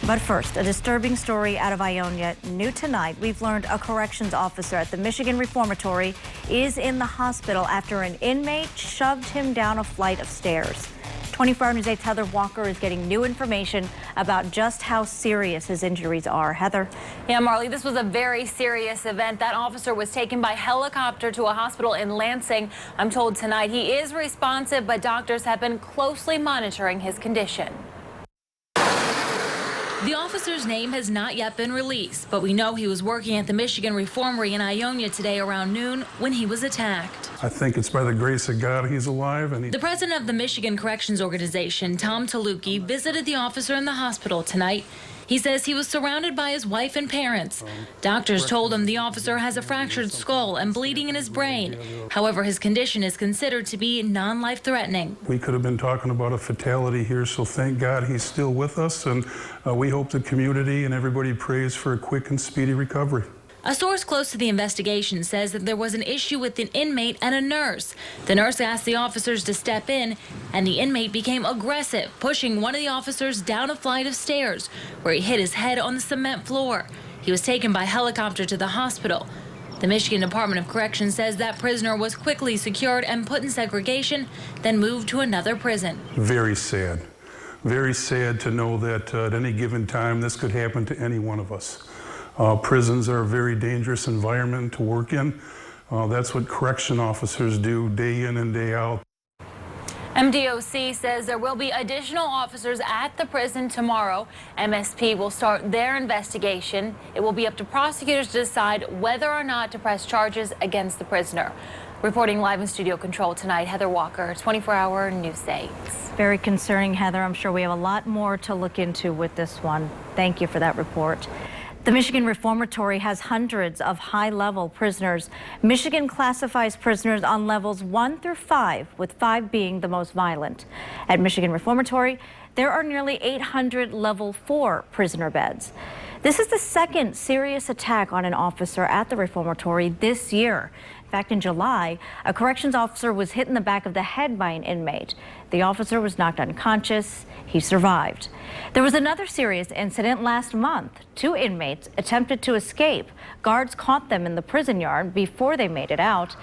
But first, a disturbing story out of Ionia. New tonight, we've learned a corrections officer at the Michigan Reformatory is in the hospital after an inmate shoved him down a flight of stairs. 24 Hour News 8's Heather Walker is getting new information about just how serious his injuries are. Heather? Yeah, Marley, this was a very serious event. That officer was taken by helicopter to a hospital in Lansing. I'm told tonight he is responsive, but doctors have been closely monitoring his condition. The officer's name has not yet been released, but we know he was working at the Michigan Reformatory in Ionia today around noon when he was attacked. I think it's by the grace of God he's alive. The president of the Michigan Corrections Organization, Tom Taluki, visited the officer in the hospital tonight. He says he was surrounded by his wife and parents. Doctors told him the officer has a fractured skull and bleeding in his brain. However, his condition is considered to be non-life threatening. We could have been talking about a fatality here, so thank God he's still with us, and we hope the community and everybody prays for a quick and speedy recovery. A source close to the investigation says that there was an issue with an inmate and a nurse. The nurse asked the officers to step in, and the inmate became aggressive, pushing one of the officers down a flight of stairs, where he hit his head on the cement floor. He was taken by helicopter to the hospital. The Michigan Department of Corrections says that prisoner was quickly secured and put in segregation, then moved to another prison. Very sad. Very sad to know that at any given time this could happen to any one of us. Prisons are a very dangerous environment to work in. That's what correction officers do day in and day out. MDOC says there will be additional officers at the prison tomorrow. MSP will start their investigation. It will be up to prosecutors to decide whether or not to press charges against the prisoner. Reporting live in studio control tonight, Heather Walker, 24 Hour News 8. Very concerning, Heather. I'm sure we have a lot more to look into with this one. Thank you for that report. The Michigan Reformatory has hundreds of high-level prisoners. Michigan classifies prisoners on levels 1 through 5, with 5 being the most violent. At Michigan Reformatory, there are nearly 800 level 4 prisoner beds. This is the second serious attack on an officer at the Reformatory this year. In fact, in July, a corrections officer was hit in the back of the head by an inmate. The officer was knocked unconscious. He survived. There was another serious incident last month. 2 inmates attempted to escape. Guards caught them in the prison yard before they made it out.